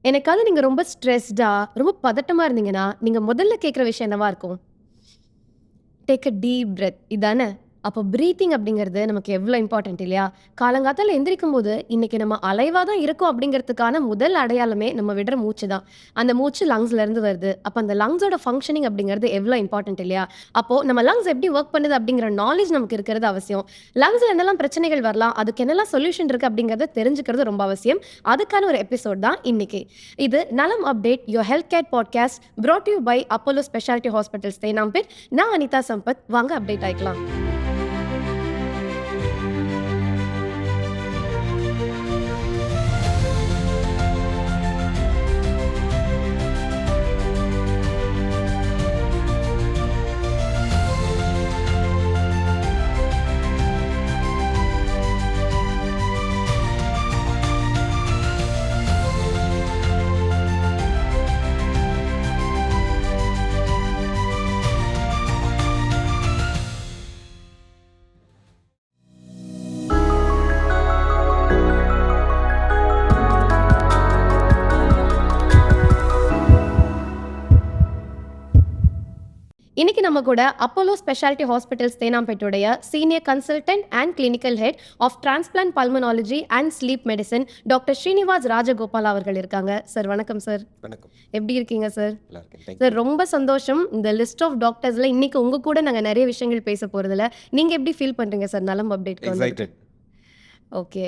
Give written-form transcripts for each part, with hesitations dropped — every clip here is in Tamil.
எனக்காவது நீங்க ரொம்ப ஸ்ட்ரெஸ்டா, ரொம்ப பதட்டமா இருந்தீங்கன்னா, நீங்க முதல்ல கேட்கிற விஷயம் என்னவா இருக்கும்? டேக் அ டீப் பிரெத் இதானே? அப்போ பிரீத்திங் அப்படிங்கிறது நமக்கு எவ்வளோ இம்பார்ட்டன்ட் இல்லையா? காலங்காத்தால எந்திரிக்கும்போது, இன்னைக்கு நம்ம அலைவா தான் இருக்கோம் அப்படிங்கிறதுக்கான முதல் அடையாளமே நம்ம விடுற மூச்சு தான். அந்த மூச்சு லங்ஸ்ல இருந்து வருது. அப்ப அந்த லங்ஸோட ஃபங்ஷனிங் அப்படிங்கிறது எவ்வளோ இம்பார்ட்டன்ட் இல்லையா? அப்போ நம்ம லங்ஸ் எப்படி வொர்க் பண்ணுது அப்படிங்கிற நாலேட்ஜ் நமக்கு இருக்கிறது அவசியம். லங்ஸ்ல என்னெல்லாம் பிரச்சனைகள் வரலாம், அதுக்கு என்னெல்லாம் சொல்யூஷன் இருக்கு அப்படிங்கிறத தெரிஞ்சுக்கிறது ரொம்ப அவசியம். அதுக்கான ஒரு எபிசோட் தான் இன்னைக்கு. இது நலம் update your health care podcast brought to you by Apollo speciality hospitals Teynampet. நான் அனிதா சம்பத். வாங்க அப்டேட் ஆயிக்கலாம். இன்னைக்கு நம்ம கூட அப்போலோ ஸ்பெஷாலிட்டி ஹாஸ்பிட்டல்ஸ் தேனாம்பேட்டுடைய senior consultant and clinical head of transplant pulmonology and sleep medicine doctor Srinivas Rajagopal அவர்கள் இருக்காங்க. சார் வணக்கம் சார். வணக்கம். எப்படி இருக்கீங்க சார்? நல்லா இருக்கேன். தேங்க் சார் ரொம்ப சந்தோஷம். இந்த லிஸ்ட் ஆஃப் டாக்டர்ஸ்ல இன்னைக்கு உங்க கூட நாங்க நிறைய விஷயங்கள் பேச போறதுல நீங்க எப்படி ஃபீல் பண்றீங்க சார் நலம் அப்டேட்க்கு வந்து? எக்ஸைட்டட். ஓகே.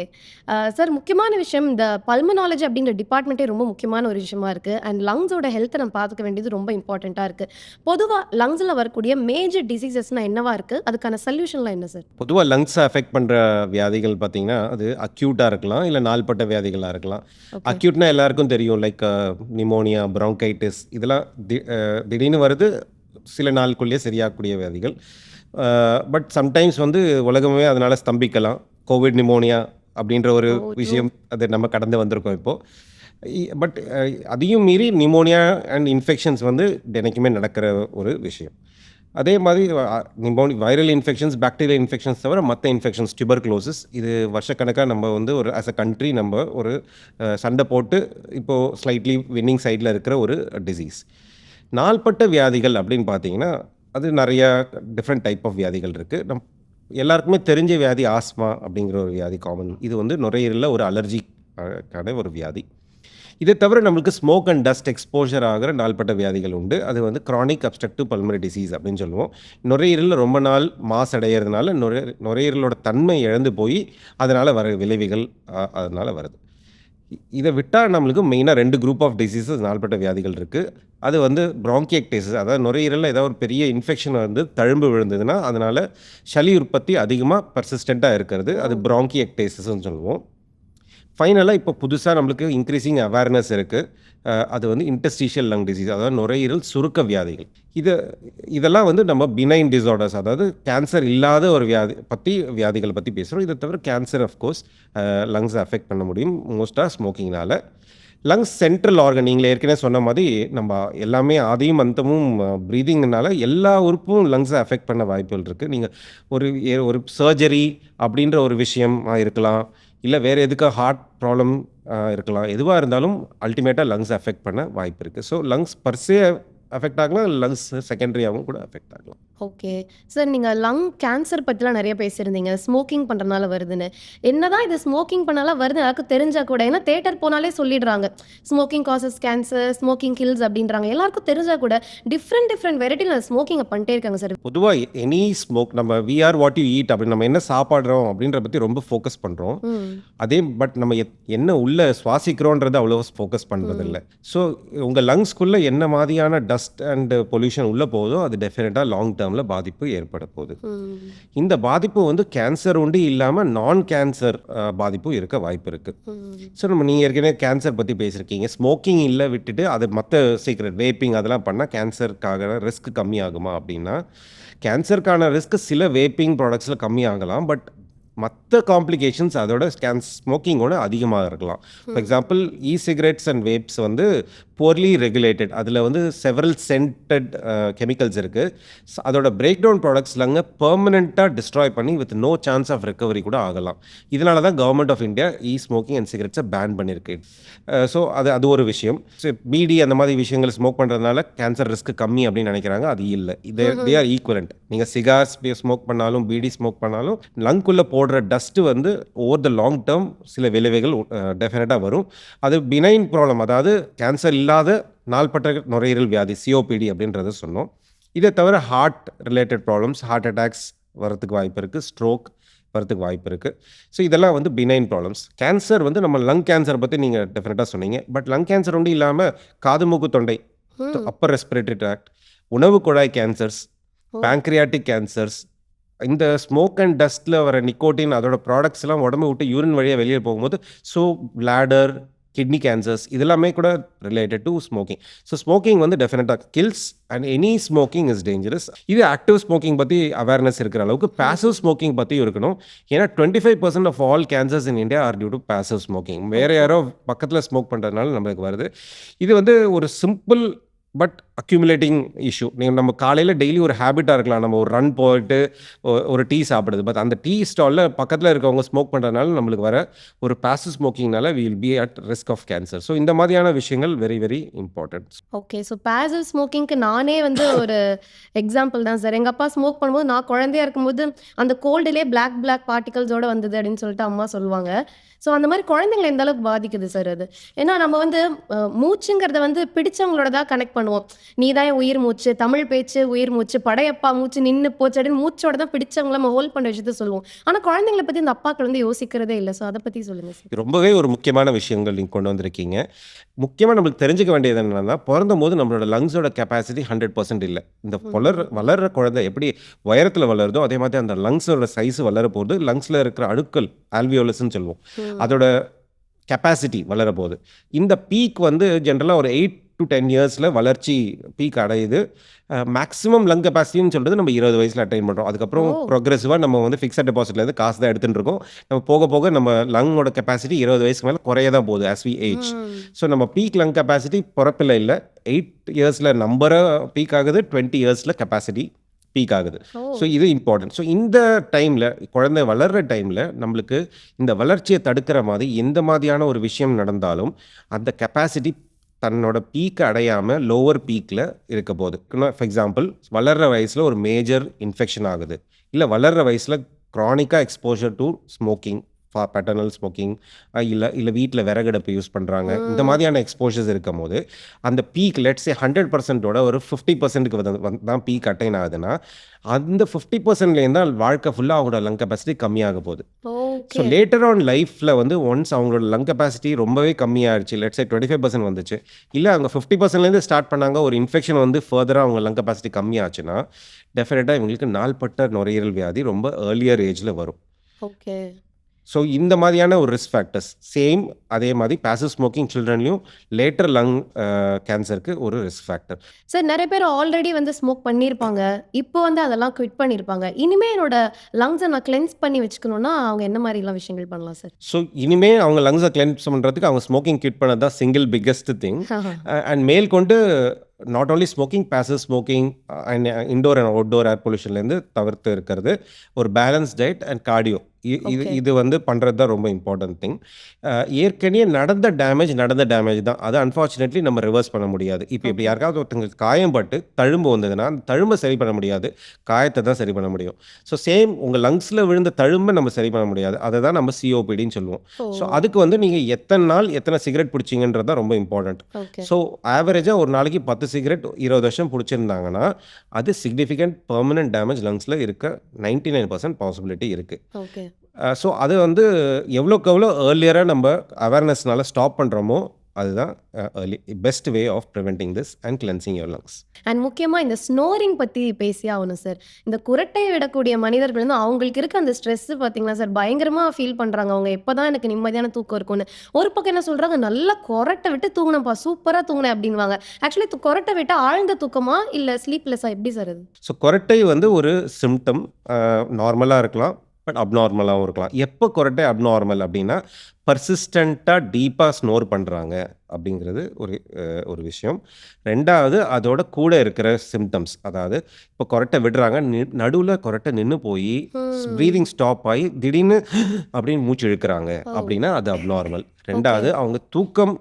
சார் முக்கியமான விஷயம் இந்த பல்மனாலஜி அப்படிங்கிற டிபார்ட்மெண்ட்டே ரொம்ப முக்கியமான ஒரு விஷயமா இருக்கு. அண்ட் லங்ஸோட ஹெல்த்தை நம்ம பார்த்துக்க வேண்டியது ரொம்ப இம்பார்ட்டண்ட்டாக இருக்கு. பொதுவா லங்ஸ்ல வரக்கூடிய மேஜர் டிசீசஸ்னா என்னவா இருக்கு? அதுக்கான சொல்யூஷன்லாம் என்ன சார்? பொதுவா லங்ஸை அஃபெக்ட் பண்ற வியாதிகள் பார்த்தீங்கன்னா, அது அக்யூட்டா இருக்கலாம், இல்ல நாள்பட்ட வியாதிகளா இருக்கலாம். ஓகே. அக்யூட்னா எல்லாருக்கும் தெரியும். லைக் நிமோனியா, பிராங்கைட்டிஸ் இதெல்லாம் திடீர்னு வருது. சில நாளுக்குள்ளேயே சரியாகக்கூடிய வியாதிகள். பட் சம்டைம்ஸ் வந்து உலகமே அதனால ஸ்தம்பிக்கலாம். கோவிட் நிமோனியா அப்படின்ற ஒரு ஓ, ட்ரூ. விஷயம் அது நம்ம கடந்து வந்திருக்கோம் இப்போ. பட் அதையும் மீறி நிமோனியா அண்ட் இன்ஃபெக்ஷன்ஸ் வந்து தினைக்குமே நடக்கிற ஒரு விஷயம். அதே மாதிரி வைரல் இன்ஃபெக்ஷன்ஸ், பாக்டீரியல் இன்ஃபெக்ஷன்ஸ் தவிர மற்ற இன்ஃபெக்ஷன்ஸ், டியூபர்குலோசிஸ் இது வருஷக்கணக்காக நம்ம வந்து ஒரு ஆஸ் அ கண்ட்ரி நம்ம ஒரு சண்டை போட்டு இப்போது ஸ்லைட்லி வின்னிங் சைடில் இருக்கிற ஒரு டிசீஸ். நாள்பட்ட வியாதிகள் அப்படின்னு பார்த்தீங்கன்னா, அது நிறையா டிஃப்ரெண்ட் டைப் ஆஃப் வியாதிகள் இருக்குது. எல்லாருக்குமே தெரிஞ்ச வியாதி ஆஸ்மா அப்படிங்கிற ஒரு வியாதி காமன். இது வந்து நுரையீரலில் ஒரு அலர்ஜிக்கான ஒரு வியாதி. இதை தவிர நம்மளுக்கு ஸ்மோக் அண்ட் டஸ்ட் எக்ஸ்போஷர் ஆகிற நாள்பட்ட வியாதிகள் உண்டு. அது வந்து க்ரானிக் அப்ஸ்ட்ரக்டிவ் பல்மனரி டிசீஸ் அப்படின்னு சொல்லுவோம். நுரையீரலில் ரொம்ப நாள் மாசடைகிறதுனால நுரையீரலோட தன்மை இழந்து போய் அதனால் வர விளைவுகள் அதனால் வருது. இதை விட்டால் நம்மளுக்கு மெயினாக 2 குரூப் ஆஃப் டிசீசஸ் நாள்பட்ட வியாதிகள் இருக்குது. அது வந்து பிராங்கியக்டேசிஸ், அதாவது நுரையீரலில் ஏதாவது ஒரு பெரிய இன்ஃபெக்ஷன் வந்து தழும்பு விழுந்ததுன்னா அதனால் சளி உற்பத்தி அதிகமாக பர்சிஸ்டண்ட்டாக இருக்கிறது. அது பிராங்கியக்டேசிஸ்ன்னு சொல்லுவோம். ஃபைனலாக இப்போ புதுசாக நம்மளுக்கு இன்க்ரீசிங் அவேர்னஸ் இருக்குது. அது வந்து இன்டர்ஸ்டீஷியல் லங் டிசீஸ், அதாவது நுரையீரல் சுருக்க வியாதிகள். இதெல்லாம் வந்து நம்ம பினைன் டிஸார்டர்ஸ், அதாவது கேன்சர் இல்லாத ஒரு வியாதிகளை பற்றி பேசுகிறோம். இதை தவிர கேன்சர் ஆஃப்கோர்ஸ் லங்ஸை அஃபெக்ட் பண்ண முடியும், மோஸ்ட்டாக ஸ்மோக்கிங்னால. லங்ஸ் சென்ட்ரல் ஆர்கன், நீங்கள் ஏற்கனவே சொன்ன மாதிரி நம்ம எல்லாமே ஆதியும் அந்தமும் ப்ரீதிங்னால எல்லா உறுப்பும் லங்ஸை அஃபெக்ட் பண்ண வாய்ப்புகள் இருக்குது. நீங்கள் ஒரு சர்ஜரி அப்படின்ற ஒரு விஷயம் இருக்கலாம், இல்லை வேறு எதுக்காக ஹார்ட் ப்ராப்ளம் இருக்கலாம். எதுவாக இருந்தாலும் அல்டிமேட்டாக லங்ஸ் அஃபெக்ட் பண்ண வாய்ப்பு இருக்குது. ஸோ லங்ஸ் பர்சே அஃபெக்ட் ஆகலாம், லங்ஸ் செகண்டரியாகவும் கூட அஃபெக்ட் ஆகலாம். ஓகே. சார் நீங்க லங் கேன்சர் பத்திலாம் நிறைய பேசியிருந்தீங்க. ஸ்மோக்கிங் பண்றனால வருதுன்னு. என்னதான் இது ஸ்மோக்கிங் பண்ணால வருது எல்லாருக்கும் தெரிஞ்சா கூட, ஏன்னா தியேட்டர் போனாலே சொல்லிடுறாங்க. Smoking causes cancer, smoking kills அப்படின்றாங்க. எல்லாருக்கும் தெரிஞ்சா கூட டிஃப்ரெண்ட் வெரைட்டில ஸ்மோக்கிங்க பண்ணிட்டே இருக்காங்க சார். பொதுவாக எனி ஸ்மோக், நம்ம we are what you eat அப்படின்னு நம்ம என்ன சாப்பாடுறோம் அப்படின்ற பற்றி ரொம்ப ஃபோக்கஸ் பண்ணுறோம். பட் நம்ம என்ன உள்ள சுவாசிக்கிறோன்றது அவ்வளோ ஃபோக்கஸ் பண்ணுறதில்ல. ஸோ உங்கள் லங்ஸ்குள்ளே என்ன மாதிரியான டஸ்ட் அண்ட் பொல்யூஷன் உள்ளே போகுதோ அது டெஃபினட்டாக லாங் டேர்மில் பாதிப்பு ஏற்பட போகுது. இந்த பாதிப்பு வந்து கேன்சர் உண்டு இல்லாமல் நான் கேன்சர் பாதிப்பும் இருக்க வாய்ப்பு இருக்குது. ஸோ நீங்கள் ஏற்கனவே கேன்சர் பற்றி பேசியிருக்கீங்க. ஸ்மோக்கிங் இல்லை விட்டுட்டு அது மற்ற சீக்ரெட் வேப்பிங் அதெல்லாம் பண்ணால் கேன்சருக்காக ரிஸ்க் கம்மியாகுமா அப்படின்னா, கேன்சருக்கான ரிஸ்க் சில வேப்பிங் ப்ராடக்ட்ஸில் கம்மியாகலாம். பட் மற்ற காம்ப்ளிகேஷன்ஸ் அதோட ஸ்மோக்கிங்கோட அதிகமாக இருக்கலாம். For example cigarettes and vapes வந்து poorly regulated. அதில் வந்து செவரல் சென்டட் கெமிக்கல்ஸ் இருக்குது. அதோட பிரேக் டவுன் ப்ராடக்ட்ஸ் லங்கை பெர்மனெண்ட்டாக டிஸ்ட்ராய் பண்ணி with no chance of recovery கூட ஆகலாம். இதனால தான் government of India smoking and சிகரெட்ஸை பேன் பண்ணியிருக்கு. ஸோ அது ஒரு விஷயம். பீடி அந்த மாதிரி விஷயங்கள் ஸ்மோக் பண்ணுறதுனால கேன்சர் ரிஸ்க் கம்மி அப்படின்னு நினைக்கிறாங்க. அது இல்லை. They are equivalent. நீங்கள் சிகார்ஸ் ஸ்மோக் பண்ணாலும் பீடி ஸ்மோக் பண்ணாலும் லங்குள்ளே போடுற டஸ்ட்டு வந்து ஓவர் த லாங் டேர்ம் சில விளைவுகள் டெஃபினட்டாக வரும். அது பினைன் ப்ராப்ளம், அதாவது கேன்சர் இல்லாத நாள்பட்ட நுரையீரல் வியாதி சிஓபிடி அப்படின்றத சொன்னோம். இதை தவிர heart related problems, heart attacks வரதுக்கு வாய்ப்பு இருக்குது, ஸ்ட்ரோக் வரதுக்கு வாய்ப்பு இருக்குது. ஸோ இதெல்லாம் வந்து பினைன் ப்ராப்ளம்ஸ். கேன்சர் வந்து நம்ம லங் கேன்சர் பற்றி நீங்கள் டெஃபினட்டாக சொன்னீங்க. பட் லங் கேன்சர் ஒன்றும் இல்லாமல் காது மூக்கு தொண்டை, அப்பர் ரெஸ்பிரேட்டரி ட்ராக்ட், உணவு குழாய் கேன்சர்ஸ், பேங்க்ரியாட்டிக் கேன்சர்ஸ், இந்த ஸ்மோக் அண்ட் டஸ்ட்டில் வர நிக்கோட்டின் அதோட ப்ராடக்ட்ஸ் எல்லாம் உடம்பு விட்டு யூரின் வழியாக வெளியே போகும்போது ஸோ பிளாடர், கிட்னி கேன்சர்ஸ் இதெல்லாமே கூட related to smoking. So smoking வந்து டெஃபினட்டாக kills and any smoking is dangerous. இது ஆக்டிவ் ஸ்மோக்கிங் பற்றி அவேர்னஸ் இருக்கிற அளவுக்கு பேசிவ் ஸ்மோக்கிங் பற்றியும் இருக்கணும். ஏன்னா 25% of all cancers in India are due to passive smoking. வேறு யாரோ பக்கத்தில் ஸ்மோக் பண்ணுறதுனால நம்மளுக்கு வருது. இது வந்து ஒரு சிம்பிள் பட் அக்யூமுலேட்டிங் இஷ்யூ. நீங்கள் நம்ம காலையில் டெய்லி ஒரு ஹேபிட்டாக இருக்கலாம், நம்ம ஒரு ரன் போயிட்டு ஒரு டீ சாப்பிடுது. பட் அந்த டீ ஸ்டாலில் பக்கத்தில் இருக்கவங்க ஸ்மோக் பண்ணுறதுனால நம்மளுக்கு வர ஒரு பாசிவ் ஸ்மோக்கிங்னால we will be at risk of cancer. So இந்த மாதிரியான விஷயங்கள் very very important. Okay. So passive ஸ்மோக்கிங்க்கு நானே வந்து ஒரு எக்ஸாம்பிள் தான் சார். எங்கள் அப்பா ஸ்மோக் பண்ணும்போது நான் குழந்தையா இருக்கும்போது அந்த கோல்டுலேயே பிளாக் பார்ட்டிகல்ஸோட வந்தது அப்படின்னு சொல்லிட்டு அம்மா சொல்லுவாங்க. ஸோ அந்த மாதிரி குழந்தைங்களை எந்த அளவுக்கு பாதிக்குது சார் அது? ஏன்னா நம்ம வந்து மூச்சுங்கிறத வந்து பிடிச்சவங்களோட தான் கனெக்ட் பண்ணுவோம். நீ தான் என் உயிர் மூச்சு, தமிழ் பேச்சு உயிர் மூச்சு, படையப்பா மூச்சு நின்று போச்சு அப்படின்னு மூச்சோட தான் பிடிச்சவங்கள நம்ம ஹோல்ட் பண்ண விஷயத்த சொல்லுவோம். ஆனால் குழந்தைங்களை பற்றி இந்த அப்பாக்கள் வந்து யோசிக்கிறதே இல்லை. ஸோ அதை பற்றி சொல்லுங்கள் சார். ரொம்பவே ஒரு முக்கியமான விஷயங்கள் நீங்கள் கொண்டு வந்திருக்கீங்க. முக்கியமாக நம்மளுக்கு தெரிஞ்சுக்க வேண்டியது என்னன்னா, பிறந்த போது நம்மளோட லங்ஸோட கெப்பாசிட்டி 100% இல்லை. இந்த வளர்ற குழந்தை எப்படி உயரத்தில் வளருதோ அதே மாதிரி அந்த லங்ஸோட சைஸ் வளர போது லங்ஸில் இருக்கிற அணுக்கள் ஆல்வியோலஸ்ன்னு சொல்லுவோம், அதோட கெப்பாசிட்டி வளர போகுது. இந்த பீக் வந்து ஜென்ரலாக ஒரு 8 to 10 இயர்ஸில் வளர்ச்சி பீக் அடையுது. மேக்ஸிமம் லங் கெப்பாசிட்டின்னு சொல்கிறது நம்ம 20 வயசில் அட்டைன் பண்ணுறோம். அதுக்கப்புறம் ப்ரோக்ரெசிவாக நம்ம வந்து ஃபிக்ஸட் டெபாசிட்லேருந்து காசு தான் எடுத்துகிட்டு இருக்கோம். நம்ம போக போக நம்ம லங்கோட கெப்பாசிட்டி 20 வயசுக்கு மேலே குறைய தான் போகுது as we age. ஸோ நம்ம பீக் லங் கெப்பாசிட்டி பிறப்பில் இல்லை, 8 இயர்ஸில் நம்பராக பீக் ஆகுது, 20 இயர்ஸில் கெப்பாசிட்டி பீக் ஆகுது. ஸோ இது இம்பார்ட்டன்ட். ஸோ இந்த டைமில் குழந்தை வளர்கிற டைமில் நம்மளுக்கு இந்த வளர்ச்சியை தடுக்கிற மாதிரி எந்த மாதிரியான ஒரு விஷயம் நடந்தாலும் அந்த கெப்பாசிட்டி தன்னோட பீக்கை அடையாமல் லோவர் பீக்கில் இருக்க போகுது. ஃபார் எக்ஸாம்பிள், வளர்கிற வயசில் ஒரு மேஜர் இன்ஃபெக்ஷன் ஆகுது, இல்லை வளர்கிற வயசில் க்ரானிக்காக exposure to smoking, paternal smoking, இல்லை வீட்டில் விறகடுப்பு யூஸ் பண்ணுறாங்க, இந்த மாதிரியான எக்ஸ்போஷர்ஸ் இருக்கும் போது அந்த பீக் லெட்ஸே 100%ஓட ஒரு 50%க்கு தான் பீக் அட்டைன் ஆகுதுன்னா அந்த 50%லேருந்து தான் வாழ்க்கை ஃபுல்லாக அவங்களோட லங் கெப்பாசிட்டி கம்மியாக போகுது. ஸோ லேட்டர் ஆன் லைஃப்பில் வந்து ஒன்ஸ் அவங்களோட லங் கெப்பாசிட்டி ரொம்பவே கம்மியாகிடுச்சு, லெட்ஸே 25% வந்துச்சு, இல்லை அவங்க 50%லேருந்து ஸ்டார்ட் பண்ணாங்க, ஒரு இன்ஃபெக்ஷன் வந்து ஃபர்தராக அவங்க லங் கெப்பாசிட்டி கம்மியாச்சுன்னா டெஃபினட்டாக இவங்களுக்கு நாள்பட்ட நுரையீரல் வியாதி ரொம்ப ஏர்லியர் ஏஜில் வரும். ஓகே. ஸோ இந்த மாதிரியான ஒரு ரிஸ்க் ஃபேக்டர்ஸ் சேம் அதே மாதிரி பாசிவ் ஸ்மோக்கிங் சில்ட்ரன்லையும் லேட்டர் லங் கேன்சருக்கு ஒரு ரிஸ்க் ஃபேக்டர். சார் நிறைய பேர் ஆல்ரெடி வந்து ஸ்மோக் பண்ணியிருப்பாங்க, இப்போ வந்து அதெல்லாம் குவிட் பண்ணியிருப்பாங்க. இனிமேல் என்னோட லங்ஸை நான் கிளென்ஸ் பண்ணி வச்சுக்கணும்னா அவங்க என்ன மாதிரிலாம் விஷயங்கள் பண்ணலாம் சார்? ஸோ இனிமேல் அவங்க லங்ஸை கிளென்ஸ் பண்ணுறதுக்கு அவங்க ஸ்மோக்கிங் குவிட் பண்ணது தான் சிங்கிள் பிக்கஸ்ட் திங். அண்ட் மேற்கொண்டு not only smoking, passive smoking and indoor and outdoor air பொல்யூஷன்லேருந்து தவிர்த்து இருக்கிறது, ஒரு பேலன்ஸ் டயட் அண்ட் கார்டியோ, இது வந்து பண்ணுறது தான் ரொம்ப இம்பார்ட்டன்ட் திங். ஏற்கனவே நடந்த டேமேஜ் தான், அது அன்ஃபார்ச்சுனேட்லி நம்ம ரிவர்ஸ் பண்ண முடியாது. இப்போ யாருக்காவது ஒருத்தங்களுக்கு காயம் பட்டு தழும்பு வந்ததுன்னா அந்த தழும்பை சரி பண்ண முடியாது, காயத்தை தான் சரி பண்ண முடியும். ஸோ சேம் உங்கள் லங்ஸில் விழுந்த தழும்பை நம்ம சரி பண்ண முடியாது, அதை தான் நம்ம சிஓபிடின்னு சொல்லுவோம். ஸோ அதுக்கு வந்து நீங்கள் எத்தனை நாள் எத்தனை சிகரெட் பிடிச்சிங்கன்றது தான் ரொம்ப இம்பார்ட்டன்ட். ஸோ ஆவரேஜாக ஒரு நாளைக்கு 10 சிகரெட் 20 வருஷம் பிடிச்சிருந்தாங்கன்னா அது சிக்னிஃபிகண்ட் பெர்மனன்ட் டேமேஜ் லங்ஸில் இருக்க 99% பாசிபிலிட்டி இருக்குது. ஸோ அது வந்து எவ்வளோக்கு எவ்வளோ ஏர்லியராக நம்ம அவேர்னஸ்னால ஸ்டாப் பண்ணுறோமோ அதுதான் best way of preventing this and cleansing your lungs. And முக்கியமாக இந்த ஸ்னோரிங் பற்றி பேசியே ஆகணும் சார். இந்த குரட்டை விடக்கூடிய மனிதர்கள் வந்து அவங்களுக்கு இருக்க அந்த ஸ்ட்ரெஸ்ஸு பார்த்தீங்களா சார், பயங்கரமாக ஃபீல் பண்ணுறாங்க. அவங்க எப்போ தான் எனக்கு நிம்மதியான தூக்கம் இருக்கும்னு. ஒரு பக்கம் என்ன சொல்கிறாங்க, நல்லா குரட்டை விட்டு தூங்கினப்பா, சூப்பராக தூங்கினேன் அப்படின்வாங்க. ஆக்சுவலி குரட்டை விட்டு ஆழ்ந்த தூக்கமா இல்லை ஸ்லீப்லெஸ்ஸாக எப்படி சார் அது? ஸோ குரட்டை வந்து ஒரு சிம்டம், நார்மலாக இருக்கலாம், பட் அப்நார்மலாகவும் இருக்கலாம். எப்போ கொரட்டை அப்நார்மல் அப்படின்னா, பர்சிஸ்டண்ட்டாக டீப்பாக ஸ்னோர் பண்ணுறாங்க அப்படிங்கிறது ஒரு விஷயம். 2வது அதோட கூட இருக்கிற சிம்டம்ஸ். அதாவது இப்போ கொரட்டை விடுறாங்க, நடுவுல கொரட்டை நின்னு போயி ப்ரீதிங் ஸ்டாப் ஆகி திடீர்னு அப்படின்னு மூச்சு இழுக்கிறாங்க ஓ! அப்படின்னா அது அப்நார்மல். ஓகே. 2வது அவங்க தூக்கம்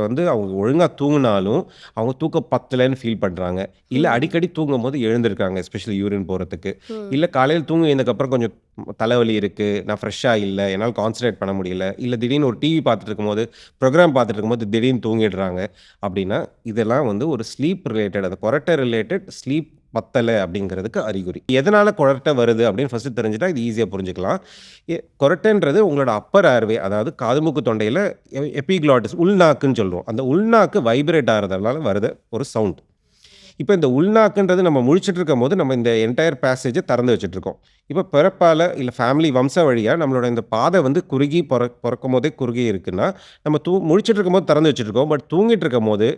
வந்து அவங்க ஒழுங்கா தூங்குனாலும், அவங்க தூக்கம் பத்தலன்னு ஃபீல் பண்றாங்க. இல்ல ம். அடிக்கடி தூங்கும்போது எழுந்திருக்காங்க. எஸ்பெஷலி யூரின் போறதுக்கு. ம். இல்ல காலையில தூங்கி எழுந்ததுக்கப்புறம் கொஞ்சம் தலைவலி இருக்கு. நான் ஃப்ரெஷ்ஷா இல்ல. என்னால கான்சன்ட்ரேட் பண்ண முடியல. இல்ல திடீர்னு ஒரு டிவி பார்த்துட்டு இருக்கும்போது, ப்ரோகிராம் பார்த்துட்டு இருக்கும்போது திடீர்னு தூங்கிடுறாங்க. அப்படின்னா, இதெல்லாம் வந்து ஒரு ஸ்லீப் ரிலேட்டட் அது கொரட்டை ரிலேட்டட் ஸ்லீப் பத்தல அப்படிங்கிறதுக்கு அறிகுறி. எதனால கொரட்டை வருது அப்படின்னு ஃபர்ஸ்ட் தெரிஞ்சுட்டா இது ஈஸியா புரிஞ்சுக்கலாம். கொரட்டைன்றது உங்களோட அப்பர் ஏர்வே அதாவது காது மூக்கு தொண்டையில எபிக்ளாட்டிஸ் உள்நாக்குன்னு சொல்றோம். அந்த உள்நாக்கு வைப்ரேட் ஆகுறதுனால வருது ஒரு சவுண்ட். இப்போ இந்த உள்நாக்குன்றது நம்ம முழிச்சிட்டு இருக்கும்போது நம்ம இந்த என்டையர் பேசேஜை திறந்து வச்சுட்டு இருக்கோம். இப்போ பிறப்பால இல்லை ஃபேமிலி வம்சம் வழியாக நம்மளோட இந்த பாதை வந்து குறுகி பிறக்கும் போதே குறுகி இருக்குன்னா நம்ம முழிச்சிட்டு இருக்கும்போது திறந்து வச்சுட்டு இருக்கோம். பட் தூங்கிட்டு இருக்கும் போது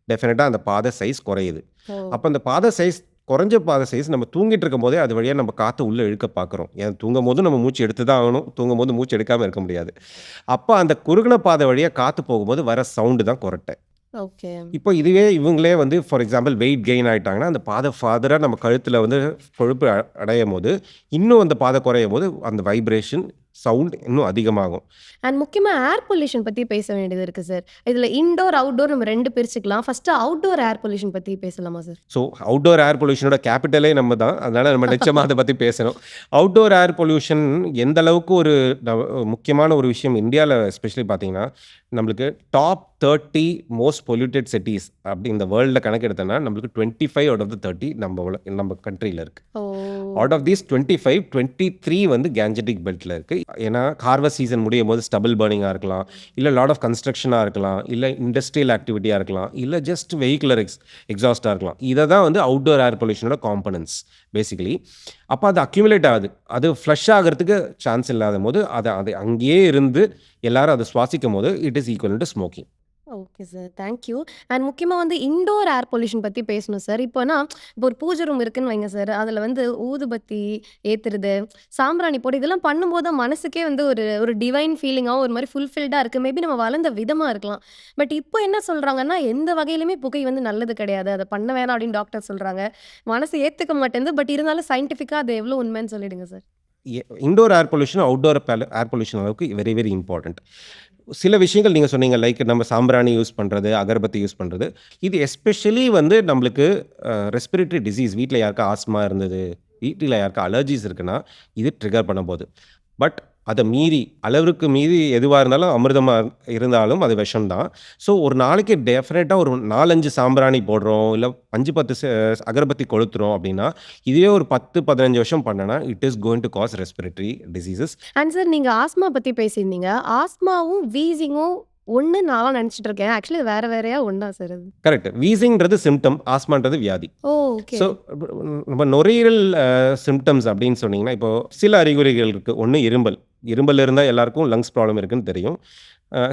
டெஃபினட்டாக அந்த பாதை சைஸ் குறையுது. ஓ! அப்போ அந்த பாதை சைஸ் குறைஞ்ச பாதை சைஸ் நம்ம தூங்கிட்டு இருக்கும் போதே அது வழியாக நம்ம காற்று உள்ளே இழுக்க பார்க்குறோம். ஏன் தூங்கும் போது நம்ம மூச்சு எடுத்து தான் ஆகணும். தூங்கும் போது மூச்சு எடுக்காமல் இருக்க முடியாது. அப்போ அந்த குறுகின பாதை வழியாக காற்று போகும்போது வர சவுண்டு தான் கொரட்டை. ஓகே. இப்போ இதுவே இவங்களே வந்து ஃபார் எக்ஸாம்பிள் வெயிட் கெயின் ஆயிட்டாங்கன்னா, அந்த பாதை ஃபர்தரா நம்ம கழுத்தில வந்து கொழுப்பு அடையும்போது, இன்னும் அந்த பாதை குறையும்போது, அந்த வைப்ரேஷன், சவுண்ட் இன்னும் அதிகமாகும். அண்ட் முக்கியமா ஏர் பொல்யூஷன் பத்தி பேச வேண்டியது இருக்கு சார். இதுல இன்டோர், அவுட்டோர் நம்ம 2 பிரிச்சுக்கலாம். ஃபர்ஸ்ட்டு அவுட்டோர் ஏர் பொல்யூஷன் பத்தி பேசலாமா சார்? ஸோ அவுட்டோர் ஏர் பொல்யூஷனோட கேபிட்டலே நம்ம தான். அதனால நம்ம நிச்சயமா அத பத்தி பேசணும். அவுட்டோர் ஏர் பொல்யூஷன் எந்த அளவுக்கு ஒரு முக்கியமான ஒரு விஷயம் இந்தியால எஸ்பெஷலி பார்த்தீங்கன்னா, நம்மளுக்கு டாப் 30 மோஸ்ட் பொல்யூட்டட் சிட்டீஸ் அப்படி இந்த வேர்ல்ட்ல கணக்கெடுத்தோம்னா, நம்மளுக்கு 25 அவுட் ஆஃப் த 30 நம்ம கண்ட்ரில இருக்கு. ஓ! அவுட் ஆஃப் தீஸ் 25, 23 வந்து கேஞ்சடிக் பெல்ட்ல இருக்கு. ஏன்னா ஹார்வெஸ்ட் சீசன் முடியும்போது ஸ்டபிள் பர்னிங்கா இருக்கலாம், இல்ல லாட் ஆஃப் கன்ஸ்ட்ரக்ஷனா இருக்கலாம், இல்ல இண்டஸ்ட்ரியல் ஆக்டிவிட்டியா இருக்கலாம், இல்ல ஜஸ்ட் வெஹிகுலர் எக்ஸாஸ்ட்டா இருக்கலாம். இத தான் வந்து அவுட்டோர் ஏர் பொல்யூஷனோட காம்போனன்ட்ஸ் பேசிக்கலி. அப்ப அது அக்யூமுலேட் ஆகுது. அது ஃப்ளஷ் ஆகுறதுக்கு சான்ஸ் இல்லாதபோது, அது அங்கேயே இருந்து எல்லாரும் அத சுவாசிக்கும்போது, it is equal to smoking. Okay sir. Thank you. And முக்கியமா வந்து இன்டோர் ஏர் பொல்யூஷன் பத்தி பேசணும் சார். இப்போனா இப்போ ஒரு பூஜை ரூம் இருக்குன்னு வைங்க சார். அதுல வந்து ஊதுபத்தி ஏத்துறது, சாம்பிராணி போடு இதெல்லாம் பண்ணும்போது மனசுக்கே வந்து ஒரு ஒரு டிவைன் ஃபீலிங்காவும் ஒரு மாரி ஃபுல்ஃபில்டா இருக்கு. மேபி நம்ம வளர்ந்த விதமா இருக்கலாம். பட் இப்போ என்ன சொல்றாங்கன்னா, எந்த வகையிலுமே புகை வந்து நல்லது கிடையாது. அத பண்ண வேணாம் அப்படின்னு டாக்டர் சொல்றாங்க. மனசு ஏத்துக்க மாட்டேங்குது. பட் இருந்தாலும் சயின்டிஃபிக்கா அது எவ்வளோ உண்மைன்னு சொல்லிடுங்க sir. Indoor air pollution, outdoor air pollution அளவுக்கு வெரி வெரி இம்பார்ட்டன்ட். சில விஷயங்கள் நீங்க சொன்னீங்க. லைக் நம்ம சாம்பிராணி யூஸ் பண்றது, அகர்பத்தி யூஸ் பண்றது. இது எஸ்பெஷலி வந்து நம்மளுக்கு ரெஸ்பிரேட்டரி டிசீஸ் வீட்ல யாருக்கா ஆஸ்மா இருந்தது, வீட்ல யாருக்கா அலர்ஜிஸ் இருக்குன்னா, இது ட்ரிகர் பண்ண போகுது. பட் அத மீறி அளவிற்கு மீறி எதுவா இருந்தாலும் அமிர்தமா இருந்தாலும் அது விஷம் தான். ஸோ ஒரு நாளைக்கு டெஃபினட்டா ஒரு 4, 5 சாம்பிராணி போடுறோம், இல்ல 5, 10 அகர்பத்தி கொளுத்துறோம் அப்படின்னா, இதுவே ஒரு 10, 15 வருஷம் பண்ணனா, it is going to cause respiratory diseases. And sir நீங்க ஆஸ்மா பத்தி பேசியிருந்தீங்க. ஆஸ்மாவும், வீசிங்கும் ஒண்ணு நான்லாம் நெனச்சுட்டு இருக்கேன். ஆக்சுவலி வேற வேறயா ஒண்ணா சார் அது? கரெக்ட். வீசிங்ன்றது சிம்ப்டம், ஆஸ்மான்றது வியாதி. ஓ! ஓகே. ஸோ நம்ம நுரையீரல் சிம்ப்டம்ஸ் அப்படின்னு சொன்னீங்கன்னா, இப்போ சில அறிகுறிகள் இருக்கு. ஒண்ணு இருமல். இருமல் இருந்தா எல்லாருக்கும் லங்ஸ் ப்ராப்ளம் இருக்குன்னு தெரியும்.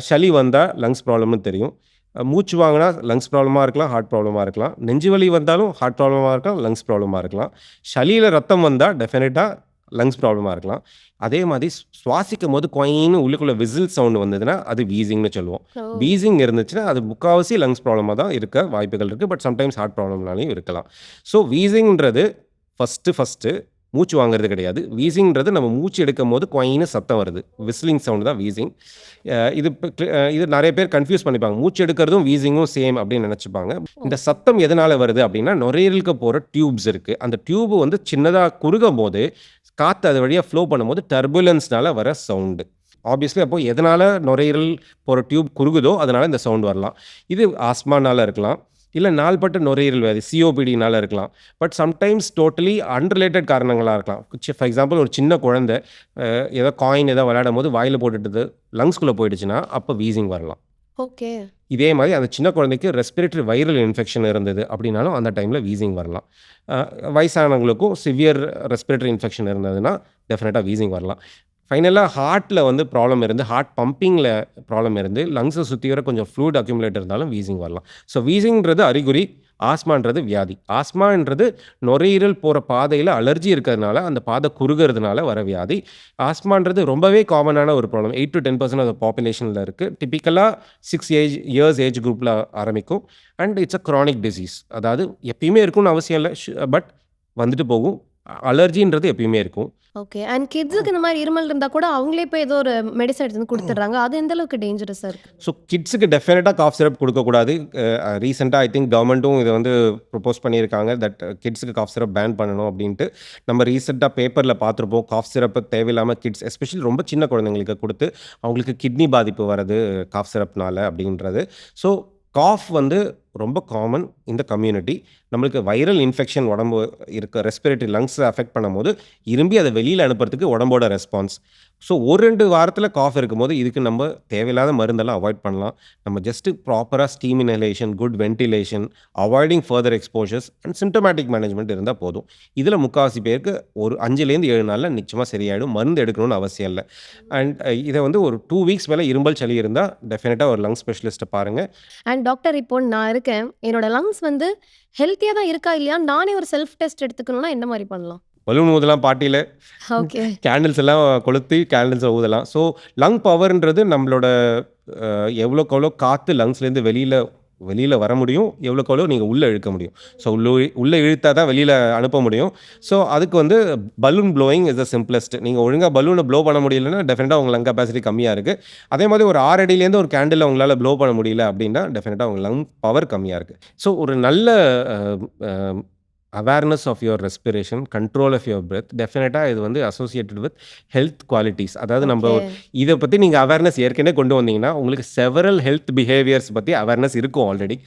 சளி வந்தா லங்ஸ் ப்ராப்ளம்னு தெரியும். மூச்சு வாங்குனா லங்ஸ் ப்ராப்ளமா இருக்கலாம், ஹார்ட் ப்ராப்ளமா இருக்கலாம். நெஞ்சு வலி வந்தாலும் ஹார்ட் ப்ராப்ளமா இருக்கலாம், லங்ஸ் ப்ராப்ளமா இருக்கலாம். சளியில ரத்தம் வந்தா டெஃபினட்டா லங்ஸ் ப்ராப்ளமா இருக்கலாம். அதே மாதிரி சுவாசிக்கும்போது கொயின்னு உள்ளுக்குள்ள விசில் சவுண்ட் வந்ததுன்னா, அது வீசிங்ன்னு சொல்லுவோம். ஓ! வீசிங் இருந்துச்சுன்னா, அது முக்காவாசி லங்ஸ் ப்ராப்ளமா தான் இருக்க வாய்ப்புகள் இருக்கு. பட் சம்டைம்ஸ் ஹார்ட் ப்ராப்ளம்னாலயும் இருக்கலாம். ஸோ வீசிங்ன்றது ஃபர்ஸ்ட்டு மூச்சு வாங்குறது கிடையாது. வீசிங்ன்றது நம்ம மூச்சு எடுக்கும்போது கொயின்னு சத்தம் வருது. விசிலிங் சவுண்ட் தான் வீசிங். இது நெறைய பேர் கன்ஃப்யூஸ் பண்ணிப்பாங்க. மூச்சு எடுக்கிறதும் வீசிங்கும் சேம் அப்படின்னு நெனச்சுப்பாங்க. இந்த சத்தம் எதனால வருது அப்படின்னா, நுரையீரலுக்கு போற டியூப்ஸ் இருக்கு. அந்த டியூப் வந்து சின்னதா குறுகும்போது, காத்து அது வழியா ஃப்ளோ பண்ணும்போது டர்புலன்ஸ்னால வர சவுண்டு. ஆப்வியஸ்லி அப்போ எதனால நுரையீரல் போற டியூப் குறுகுதோ, அதனால இந்த சவுண்ட் வரலாம். இது ஆஸ்மானால இருக்கலாம். இல்ல நாள்பட்ட நுரையீரல் வியாதி சிஓபிடினால இருக்கலாம். பட் சம்டைம்ஸ் டோட்டலி அன்ரிலேட்டட் காரணங்களா இருக்கலாம். ஃபார் எக்ஸாம்பிள் ஒரு சின்ன குழந்தை ஏதோ காயின் ஏதோ விளையாடும்போது வாயில போட்டுட்டு லங்ஸ்குள்ள போயிடுச்சுன்னா, அப்போ வீசிங் வரலாம். ஓகே. இதே மாதிரி அந்த சின்ன குழந்தைக்கு ரெஸ்பிரேட்டரி வைரல் இன்ஃபெக்ஷன் இருந்தது அப்படின்னாலும் அந்த டைமில் வீசிங் வரலாம். வயசானவங்களுக்கும் சிவியர் ரெஸ்பிரேட்டரி இன்ஃபெக்ஷன் இருந்ததுன்னா டெஃபினட்டாக வீசிங் வரலாம். ஃபைனலாக ஹார்ட்டில் வந்து ப்ராப்ளம் இருந்து, ஹார்ட் பம்பிங்கில் ப்ராப்ளம் இருந்து, லங்ஸை சுற்றி வர கொஞ்சம் ஃப்ளூயிட் அக்யூமுலேட் இருந்தாலும் வீசிங் வரலாம். ஸோ வீசிங்கிறது அறிகுறி. ஆஸ்மான்றது வியாதி. ஆஸ்மான்றது நுரையீரல் போகிற பாதையில் அலர்ஜி இருக்கிறதுனால அந்த பாதை குறுகிறதுனால வர வியாதி. ஆஸ்மான்றது ரொம்பவே காமனான ஒரு ப்ராப்ளம். 8-10% ஆஃப் த பாப்புலேஷனில் இருக்குது. டிப்பிக்கலாக 6 இயர்ஸ் ஏஜ் குரூப்பில் ஆரம்பிக்கும். And it's a chronic disease. அதாவது எப்பயுமே இருக்கும்னு அவசியம் இல்லை, பட் வந்துட்டு போகும். அலர்ஜின்றது எப்பயுமே இருக்கும். ஓகே. அண்ட் கிட்ஸுக்கு இந்த மாதிரி இருமல் இருந்தா கூட அவங்களே போய் ஏதோ ஒரு மெடிசன் எடுத்து வந்து குடுத்துடுறாங்க. அது எந்த அளவுக்கு டேஞ்சரஸா இருக்கு? ஸோ கிட்ஸுக்கு டெஃபினட்டாக காஃப் சிரப் கொடுக்கக்கூடாது. ரீசெண்டாக ஐ திங்க் கவர்மெண்ட்டும் இதை வந்து ப்ரொப்போஸ் பண்ணியிருக்காங்க தட் கிட்ஸுக்கு காஃப் சிரப் பேன் பண்ணணும் அப்படின்ட்டு. நம்ம ரீசெண்டாக பேப்பரில் பார்த்துருப்போம். காஃப் சிரப்பை தேவையில்லாமல் கிட்ஸ் எஸ்பெஷலி ரொம்ப சின்ன குழந்தைங்களுக்கு கொடுத்து அவங்களுக்கு கிட்னி பாதிப்பு வர்றது காஃப் சிரப்னால அப்படின்றது. ஸோ காஃப் வந்து ரொம்ப காமன் இந்த கம்யூனிட்டி. நம்மளுக்கு வைரல் இன்ஃபெக்ஷன் உடம்பு இருக்க ரெஸ்பிரேட்டரி லங்ஸை அஃபெக்ட் பண்ணும்போது இரும்பி அதை வெளியில் அனுப்புறதுக்கு உடம்போட ரெஸ்பான்ஸ். ஸோ 1-2 வாரத்தில் காஃப் இருக்கும்போது இதுக்கு நம்ம தேவையில்லாத மருந்தெல்லாம் அவாய்ட் பண்ணலாம். நம்ம ஜஸ்ட்டு ப்ராப்பராக steam inhalation, good ventilation, avoiding further exposures and symptomatic management இருந்தால் போதும். இதில் முக்கால்வாசி பேருக்கு ஒரு 5-7 நாளில் நிச்சயமாக சரியாயிடும். மருந்து எடுக்கணும்னு அவசியம் இல்லை. அண்ட் இதை வந்து ஒரு 2 வீக்ஸ் மேலே இரும்பல் சளி இருந்தால் டெஃபினட்டாக ஒரு லங்ஸ் ஸ்பெஷலிஸ்ட்டை பாருங்கள். அண்ட் டாக்டர், இப்போ நான் இருக்கேன். என்னோட லங்ஸ் வந்து ஹெல்த்தியா தான் இருக்கா இல்லையா நானே ஒரு செல்ஃப் டெஸ்ட் எடுத்துக்கணும்னா என்ன மாதிரி பண்ணலாம்? பலூன் ஊதலாம் பார்ட்டியில். ஓகே. கேண்டில்ஸ் எல்லாம் கொளுத்தி கேண்டில்ஸை ஊதலாம். ஸோ லங் பவர்ன்றது நம்மளோட எவ்வளோக்கு எவ்வளோ காற்று லங்ஸ்லேருந்து வெளியில் வர முடியும், எவ்வளோக்கு எவ்வளோ நீங்கள் உள்ளே இழுக்க முடியும். ஸோ உள்ளே இழுத்தா தான் வெளியில் அனுப்ப முடியும். ஸோ அதுக்கு வந்து balloon blowing is the simplest. நீங்கள் ஒழுங்காக பலூனை ப்ளோ பண்ண முடியலன்னா டெஃபினட்டாக உங்கள் லங் கெப்பாசிட்டி கம்மியாக இருக்குது. அதே மாதிரி ஒரு 6 அடியிலேருந்து ஒரு கேண்டில் உங்களால் ப்ளோ பண்ண முடியல அப்படின்னா டெஃபினட்டாக உங்கள் லங் பவர் கம்மியாக இருக்குது. ஸோ ஒரு நல்ல awareness of your respiration, control of your breath டெஃபினட்டாக இது வந்து அசோசியேட்டட் வித் ஹெல்த் குவாலிட்டிஸ். அதாவது நம்ம ஓகே. இதை பற்றி நீங்கள் அவேர்னஸ் ஏற்கனவே கொண்டு வந்தீங்கன்னா உங்களுக்கு செவரல் ஹெல்த் பிஹேவியர்ஸ் பற்றி அவேர்னஸ் இருக்கும் ஆல்ரெடி.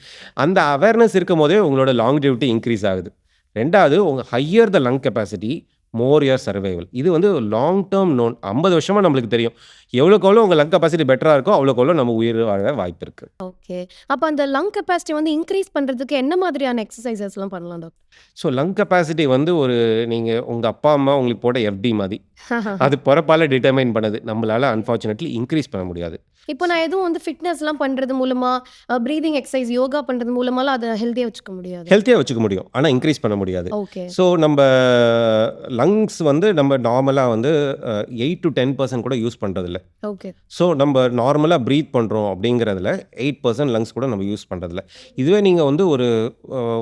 அந்த அவேர்னஸ் இருக்கும் போதே உங்களோட லாங்ஜிவிட்டி இன்க்ரீஸ் ஆகுது. 2வது, உங்கள் higher the lung capacity more your survival. இது வந்து லாங் டேர்ம் நோன். 50 வருஷமாக நம்மளுக்கு தெரியும். எவ்வளோக்கு எவ்வளோ உங்கள் லங் கெப்பாசிட்டி பெட்டராக இருக்கோ அவ்வளோக்கு எவ்வளோ நம்ம உயிர் வாழ வாய்ப்பு இருக்குது. ஓகே. அப்ப அந்த லங் கெப்பாசிட்டி வந்து இன்க்ரீஸ் பண்றதுக்கு என்ன மாதிரியான எக்ஸர்சைசஸ்லாம் பண்ணலாம் டாக்டர்? ஸோ லங் கெப்பாசிட்டி வந்து ஒரு நீங்கள் உங்கள் அப்பா அம்மா உங்களுக்கு போட்ட எஃப்டி மாதிரி. அது பிறப்பால் டிட்டர்மைன் பண்ணது. நம்மளால் அன்ஃபார்ச்சுனேட்லி இன்க்ரீஸ் பண்ண முடியாது. இப்போ நான் எதுவும் வந்து ஃபிட்னஸ்லாம் பண்றது மூலமா, பிரீதிங் எக்ஸர்சைஸ், யோகா பண்றது மூலமாலாம் அதை ஹெல்த்தியா வச்சுக்க முடியாது. ஹெல்த்தியாக வச்சுக்க முடியும், ஆனால் இன்க்ரீஸ் பண்ண முடியாது. ஓகே. ஸோ நம்ம லங்ஸ் வந்து நம்ம நார்மலாக வந்து 8-10% கூட யூஸ் பண்ணுறதில்ல. ஓகே. ஸோ நம்ம நார்மலாக ப்ரீத் பண்ணுறோம் அப்படிங்கிறதுல 8% லங்ஸ் கூட நம்ம யூஸ் பண்ணுறதில்ல. இதுவே நீங்கள் வந்து ஒரு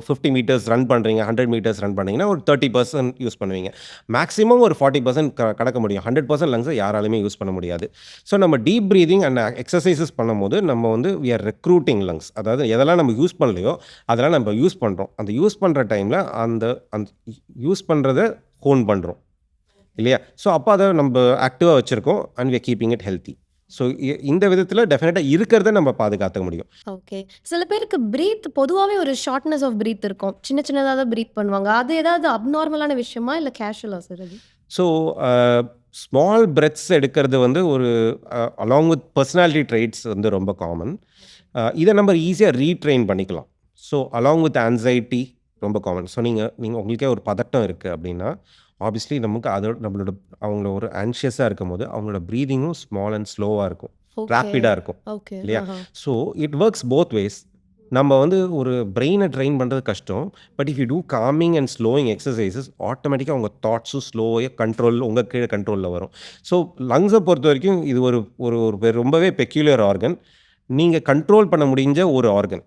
50 மீட்டர்ஸ் ரன் பண்ணுறீங்க, 100 மீட்டர்ஸ் ரன் பண்ணீங்கன்னா ஒரு 30% யூஸ் பண்ணுவீங்க. மேக்ஸிமம் ஒரு 40% கடக்க முடியும். 100% லங்ஸை யாராலுமே யூஸ் பண்ண முடியாது. ஸோ நம்ம டீப் ப்ரீதிங் அண்ட் எக்ஸசைசஸ் பண்ணும்போது நம்ம வந்து வி ஆர் ரெக்ரூட்டிங் லங்ஸ். அதாவது எதெல்லாம் நம்ம யூஸ் பண்ணலையோ அதெல்லாம் நம்ம யூஸ் பண்ணுறோம். அந்த யூஸ் பண்ணுற டைமில் அந்த யூஸ் பண்ணுறதை ஹோன் பண்ணுறோம் இல்லையா? ஸோ அப்போ அதை நம்ம ஆக்டிவாக வச்சுருக்கோம் and we are keeping it healthy. So இந்த விதத்தில் டெஃபினட்டாக இருக்கிறத நம்ம பாதுகாத்துக்க முடியும். ஓகே. சில பேருக்கு பிரீத் பொதுவாகவே ஒரு ஷார்ட்னஸ் ஆஃப் பிரீத் இருக்கும். சின்ன சின்னதாக தான் பிரீத் பண்ணுவாங்க. அது ஏதாவது அப்நார்மலான விஷயமா இல்லை கேஷுவலா சார் அது? ஸோ ஸ்மால் பிரெத்ஸ் எடுக்கிறது வந்து ஒரு அலாங் வித் பர்சனாலிட்டி ட்ரைட்ஸ் வந்து ரொம்ப காமன். இதை நம்ம ஈஸியாக ரீட்ரெயின் பண்ணிக்கலாம். ஸோ அலாங் வித் ஆன்சைட்டி ரொம்ப காமன். ஸோ நீங்கள் உங்களுக்கே ஒரு பதட்டம் இருக்குது அப்படின்னா ஆப்வியஸ்லி நமக்கு அதோட நம்மளோட அவங்கள ஒரு ஆன்ஷியஸாக இருக்கும் போது அவங்களோட ப்ரீதிங்கும் ஸ்மால் அண்ட் ஸ்லோவாக இருக்கும், ஓகே. ரேப்பிடாக இருக்கும் ஓகே. இல்லையா? So it works both ways. நம்ம வந்து ஒரு பிரெயினை ட்ரெயின் பண்ணுறது கஷ்டம். But if you do calming and slowing exercises ஆட்டோமேட்டிக்காக உங்கள் தாட்ஸும் ஸ்லோவாக கண்ட்ரோல் உங்கள் கீழே கண்ட்ரோலில் வரும். ஸோ லங்ஸை பொறுத்த வரைக்கும் இது ஒரு ஒரு ரொம்பவே பெக்யூலியர் ஆர்கன். நீங்கள் கண்ட்ரோல் பண்ண முடிஞ்ச ஒரு ஆர்கன்.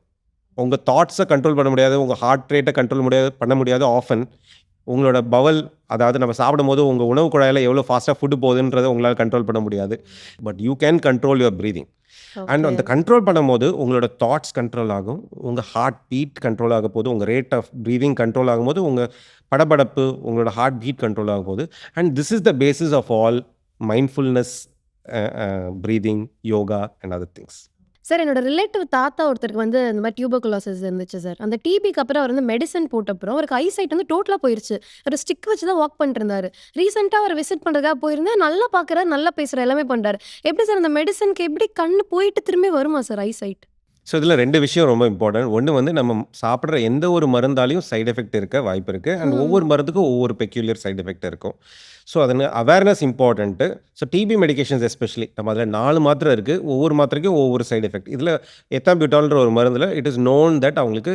உங்கள் தாட்ஸை கண்ட்ரோல் பண்ண முடியாது, உங்கள் ஹார்ட் ரேட்டை கண்ட்ரோல் பண்ண முடியாது. ஆஃபன் உங்களோட பவல், அதாவது நம்ம சாப்பிடும் போது உங்கள் உணவு குழாயில் எவ்வளோ ஃபாஸ்ட்டாக ஃபுட்டு போகுதுன்றதை உங்களால் கண்ட்ரோல் பண்ண முடியாது. But you can control your breathing. And அந்த கண்ட்ரோல் பண்ணும்போது உங்களோட தாட்ஸ் கண்ட்ரோல் ஆகும், உங்கள் ஹார்ட் பீட் கண்ட்ரோல் ஆக போது, உங்கள் ரேட் ஆஃப் ப்ரீதிங் கண்ட்ரோல் ஆகும்போது உங்கள் படபடப்பு, உங்களோட ஹார்ட் பீட் கண்ட்ரோல் ஆக போகுது. And this is the basis of all mindfulness, breathing, yoga and other things. Sir, என்னோட ரிலேட்டிவ் தாத்தா ஒருத்தருக்கு வந்து இந்த மாதிரி டியூபர்குலோசிஸ் இருந்துச்சு சார். அந்த டிபிக்கு அப்புறம் அவர் வந்து மெடிசன் போட்ட அப்புறம் அவருக்கு ஐசைட் வந்து டோட்டலாக போயிருச்சு. ஒரு ஸ்டிக் வச்சு தான் வாக் பண்ணிட்டு இருந்தாரு. ரீசெண்டாக அவர் விசிட் பண்ணுறதுக்காக போயிருந்தேன். நல்லா பார்க்குறாரு, நல்லா பேசுகிறார், எல்லாமே பண்ணுறாரு. எப்படி சார் அந்த மெடிசனுக்கு எப்படி கண்ணு போயிட்டு திரும்பி வருமா சார் ஐசைட்? ஸோ இதில் 2 விஷயம் ரொம்ப இம்பார்ட்டன்ட். ஒன்று வந்து நம்ம சாப்பிட்ற எந்த ஒரு மருந்தாலையும் சைடு எஃபெக்ட் இருக்க வாய்ப்பு இருக்குது. அண்ட் ஒவ்வொரு மருந்துக்கும் ஒவ்வொரு பெக்யூலியர் சைடு எஃபெக்ட் இருக்கும். ஸோ அதனால் awareness important. So TB medications especially நம்ம அதில் 4 மாத்திரை இருக்குது. ஒவ்வொரு மாத்திரைக்கும் ஒவ்வொரு சைடு எஃபெக்ட். இதில் எத்தாம்பியூட்டால்ன்ற ஒரு மருந்தில் இட் இஸ் நோன் தட் அவங்களுக்கு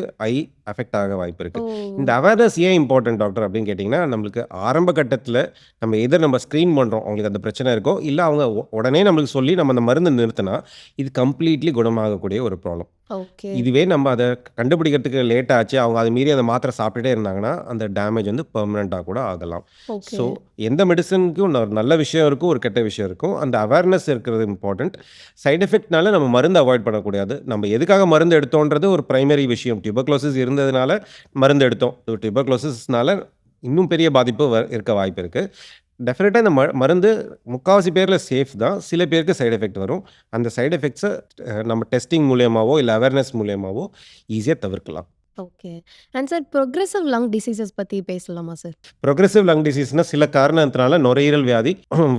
அஃபெக்ட் ஆக வாய்ப்பு ஓ! இருக்குது. இந்த அவேர்னஸ் ஏன் இம்பார்ட்டன்ட் டாக்டர் அப்படின்னு கேட்டிங்கன்னா, நம்மளுக்கு ஆரம்ப கட்டத்தில் நம்ம எதர் நம்ம ஸ்க்ரீன் பண்ணுறோம் அவங்களுக்கு அந்த பிரச்சனை இருக்கோ, இல்லை அவங்க உடனே நம்மளுக்கு சொல்லி நம்ம அந்த மருந்து நிறுத்தினா இது கம்ப்ளீட்லி குணமாகக்கூடிய ஒரு ப்ராப்ளம். ஓகே. இதுவே நம்ம அதை கண்டுபிடிக்கிறதுக்கு லேட் ஆச்சு, அவங்க அது மீறி அந்த மாத்திரை சாப்பிட்டுட்டே இருந்தாங்கன்னா அந்த டேமேஜ் வந்து பெர்மனெண்ட்டாக கூட ஆகலாம். ஓகே. ஸோ எந்த மெடிசனுக்கும் ஒரு நல்ல விஷயம் இருக்கும், ஒரு கெட்ட விஷயம் இருக்கும். அந்த அவேர்னஸ் இருக்கிறது இம்பார்ட்டன்ட். சைடு எஃபெக்ட்னால நம்ம மருந்து அவாய்ட் பண்ணக்கூடாது. நம்ம எதுக்காக மருந்து எடுத்தோன்றது ஒரு பிரைமரி விஷயம். டியூபர்குலோசிஸ் இருந்ததுனால மருந்து எடுத்தோம். டியூபர்குலோசிஸ்னால இன்னும் பெரிய பாதிப்பு இருக்க வாய்ப்பு இருக்குது. டெஃபினட்டாக இந்த மருந்து முக்கால்வாசி பேரில் சேஃப் தான். சில பேருக்கு சைடு எஃபெக்ட் வரும். அந்த சைடு எஃபெக்ட்ஸை நம்ம டெஸ்டிங் மூலியமாவோ இல்லை அவேர்னஸ் மூலியமாவோ ஈஸியாக தவிர்க்கலாம். Okay. And sir progressive lung diseases பத்தி பேசலாமா சார்? ப்ரொக்ரெசிவ் லங் டிசீஸ்னா சில காரணத்தினால நுரையீரல் வியாதி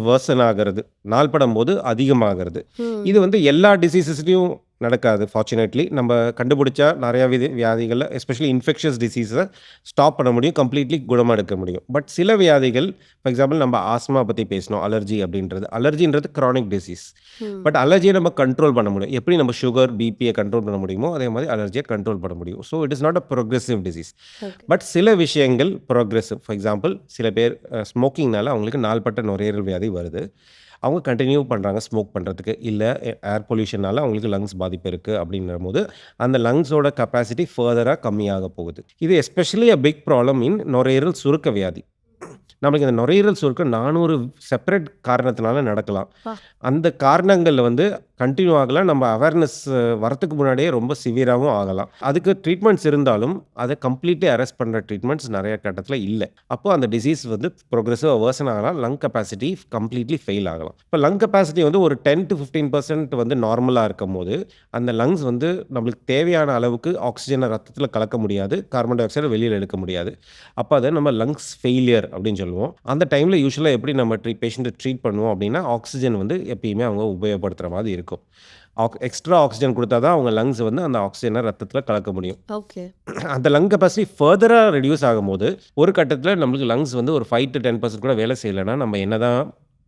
வேர்சன் ஆகிறது, நாள்படும் போது அதிகமாகிறது. இது வந்து எல்லா டிசீசஸ்லையும் நடக்காது. ஃபார்ச்சுனேட்லி நம்ம கண்டுபிடிச்சா நிறையா வியாதிகளில் எஸ்பெஷலி இன்ஃபெக்ஷஸ் டிசீஸை ஸ்டாப் பண்ண முடியும், கம்ப்ளீட்லி குணமெடுக்க முடியும். பட் சில வியாதிகள், ஃபார் எக்ஸாம்பிள் நம்ம ஆஸ்மா பற்றி பேசினோம், அலர்ஜி அப்படின்றது. அலர்ஜின்றது க்ரானிக் டிசீஸ். பட் அலர்ஜியை நம்ம கண்ட்ரோல் பண்ண முடியும். எப்படி நம்ம சுகர் பிபியை கண்ட்ரோல் பண்ண முடியுமோ அதே மாதிரி அலர்ஜியை கண்ட்ரோல் பண்ண முடியும். So it is not a progressive disease. Okay. But சில விஷயங்கள் ப்ரோக்ரெசிவ். ஃபார் எக்ஸாம்பிள் சில பேர் ஸ்மோக்கிங்னால அவங்களுக்கு நாள்பட்ட நுரையீரல் வியாதி வருது. அவங்க கண்டினியூ பண்ணுறாங்க ஸ்மோக் பண்ணுறதுக்கு, இல்லை ஏர் பொல்யூஷனால் அவங்களுக்கு லங்ஸ் பாதிப்பு இருக்குது அப்படின்ற போது அந்த லங்ஸோட கெப்பாசிட்டி ஃபர்தராக கம்மியாக போகுது. இது especially a big problem in நுரையீரல் சுருக்க வியாதி. நம்மளுக்கு இந்த நுரையீரல் சுருக்கம் 400 செப்பரேட் காரணத்தினால நடக்கலாம். அந்த காரணங்களில் வந்து கண்டினியூ ஆகலாம். நம்ம அவேர்னஸ் வரத்துக்கு முன்னாடியே ரொம்ப சிவியராகவும் ஆகலாம். அதுக்கு ட்ரீட்மெண்ட்ஸ் இருந்தாலும் அதை கம்ப்ளீட்லி அரெஸ்ட் பண்ணுற ட்ரீட்மெண்ட்ஸ் நிறைய கட்டத்தில் இல்லை. அப்போது அந்த டிசீஸ் வந்து ப்ரோக்ரெசிவாக வேர்சன் ஆகலாம். லங் கெப்பாசிட்டி கம்ப்ளீட்லி ஃபெயில் ஆகலாம். இப்போ லங் கெப்பாசிட்டி வந்து ஒரு 10 to 15% வந்து நார்மலாக இருக்கும் போது அந்த லங்ஸ் வந்து நம்மளுக்கு தேவையான அளவுக்கு ஆக்சிஜனை ரத்தத்தில் கலக்க முடியாது, கார்பன் டை ஆக்சைடை வெளியில் எடுக்க முடியாது. அப்போ அதை நம்ம லங்ஸ் ஃபெயிலியர் அப்படின்னு சொல்லுவோம். அந்த டைமில் யூஸ்வலாக எப்படி நம்ம பேஷண்ட்டை ட்ரீட் பண்ணுவோம் அப்படின்னா, ஆக்சிஜன் வந்து எப்பயுமே அவங்க உபயோகப்படுத்துகிற மாதிரி இருக்கும். எக்ஸ்ட்ரா ஆக்சிஜன் கொடுத்தா தான் அவங்க லங்ஸ் வந்து அந்த ஆக்சிஜனை ரத்தத்தில் கலக்க முடியும். ஓகே. அந்த லங் கெப்பாசிட்டி ஃபர்தராக ரெடியூஸ் ஆகும்போது ஒரு கட்டத்தில் நம்மளுக்கு லங்ஸ் வந்து ஒரு 5 to 10% கூட வேலை செய்யலைன்னா நம்ம என்ன தான்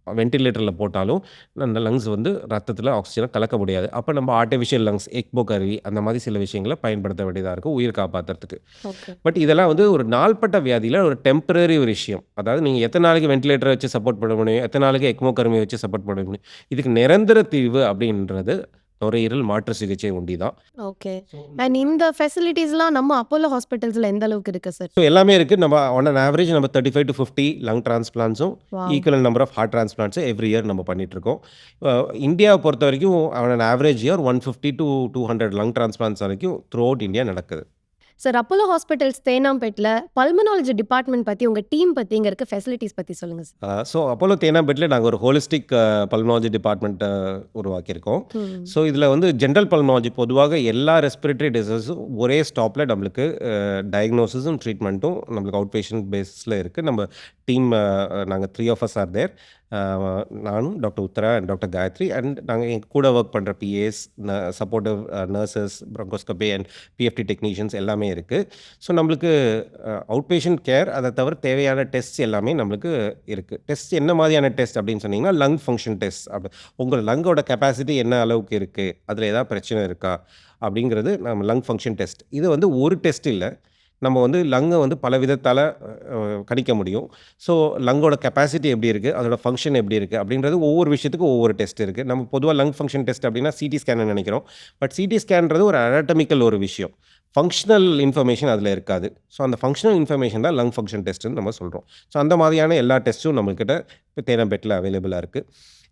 வென்டிலேட்டரில் போட்டாலும் அந்த லங்ஸ் வந்து ரத்தத்தில் ஆக்சிஜனை கலக்க முடியாது. அப்போ நம்ம ஆர்டிஃபிஷியல் லங்ஸ், எக்போ கருவி அந்த மாதிரி சில விஷயங்களை பயன்படுத்த வேண்டியதாக இருக்கும் உயிர் காப்பாற்றுறதுக்கு. ஓகே. பட் இதெல்லாம் வந்து ஒரு நாள்பட்ட வியாதியில் ஒரு டெம்பரரி ஒரு விஷயம். அதாவது நீங்கள் எத்தனை நாளைக்கு வென்டிலேட்டரை வச்சு சப்போர்ட் பண்ண முடியும், எத்தனை நாளைக்கு எக்மோ கருவியை வச்சு சப்போர்ட் பண்ண முடியும். இதுக்கு நிரந்தர தீர்வு அப்படின்றது நுரையீரல் மாற்று சிகிச்சை ஒண்டி தான். ஓகே. அண்ட் இந்த ஃபெசிலிட்டிஸ்லாம் நம்ம அப்போலோ ஹாஸ்பிட்டல்ஸ்ல எந்த அளவுக்கு இருக்கு சார்? ஸோ எல்லாமே இருக்குது. நம்ம ஆன் அன் ஆவரேஜ் நம்ம 35 to 50 லங் டிரான்ஸ்பிளான்ஸும் wow. Equal number of heart டிரான்ஸ்பிளான்ஸும் எவ்ரி இயர் நம்ம பண்ணிகிட்ருக்கோம். இந்தியாவை பொறுத்த வரைக்கும் on an average year 150 to 200 lung transplants வரைக்கும் த்ரூ அவுட் இந்தியா நடக்குது. சார், அப்போலோ ஹாஸ்பிட்டல்ஸ் தேனாம்பேட்ல பல்மனாலஜி டிபார்ட்மெண்ட் பத்தி, உங்க டீம் பத்தி, இங்க இருக்க ஃபெசிலிட்டிஸ் பத்தி சொல்லுங்க சார். ஸோ அப்போலோ தேனாம்பேட்டில் நாங்கள் ஒரு ஹோலிஸ்டிக் பல்மனாலஜி டிபார்ட்மெண்ட்டை உருவாக்கியிருக்கோம். ஸோ இதில் வந்து ஜென்ரல் பல்மனாலஜி பொதுவாக எல்லா ரெஸ்பிரேட்டரி டிசீஸும் ஒரே ஸ்டாப்பில் நம்மளுக்கு டயக்னோசிஸும் ட்ரீட்மெண்ட்டும் நம்மளுக்கு அவுட் பேஷண்ட் பேஸில் இருக்குது. நம்ம டீம் நாங்கள் 3 of us ஆர் தேர். நானும் doctor Uttara and doctor Gayathri and நாங்கள் எங்கள் கூட ஒர்க் பண்ணுற PAs, supportive nurses, bronchoscopy and PFT technicians எல்லாமே இருக்குது. ஸோ நம்மளுக்கு அவுட் பேஷண்ட் கேர், அதை தவிர தேவையான டெஸ்ட் எல்லாமே நம்மளுக்கு இருக்குது. டெஸ்ட் என்ன மாதிரியான டெஸ்ட் அப்படின்னு சொன்னீங்கன்னா, லங் ஃபங்க்ஷன் டெஸ்ட். உங்கள் லங்கோட கெப்பாசிட்டி என்ன அளவுக்கு இருக்குது, அதில் ஏதாவது பிரச்சனை இருக்கா அப்படிங்கிறது நம்ம லங் ஃபங்க்ஷன் டெஸ்ட். இது வந்து ஒரு டெஸ்ட் இல்லை, நம்ம வந்து லங்கை வந்து பல விதத்தால் கணிக்க முடியும். ஸோ லங்கோட கெப்பாசிட்டி எப்படி இருக்குது, அதோட ஃபங்க்ஷன் எப்படி இருக்குது அப்படின்றது ஒவ்வொரு விஷயத்துக்கும் ஒவ்வொரு டெஸ்ட் இருக்குது. நம்ம பொதுவாக லங் ஃபங்க்ஷன் டெஸ்ட் அப்படின்னா சிடி ஸ்கேன் நினைக்கிறோம். பட் சிடி ஸ்கேன்றது ஒரு அனாட்டமிக்கல் ஒரு விஷயம், ஃபங்க்ஷனல் இன்ஃபர்மேஷன் அதில் இருக்காது. ஸோ அந்த ஃபங்க்ஷனல் இன்ஃபர்மேஷன் தான் லங் ஃபங்க்ஷன் டெஸ்ட்டுன்னு நம்ம சொல்கிறோம். ஸோ அந்த மாதிரியான எல்லா டெஸ்ட்டும் நம்மக்கிட்ட இப்போ தேனாம்பேட்டில் அவைலபிளாக இருக்குது.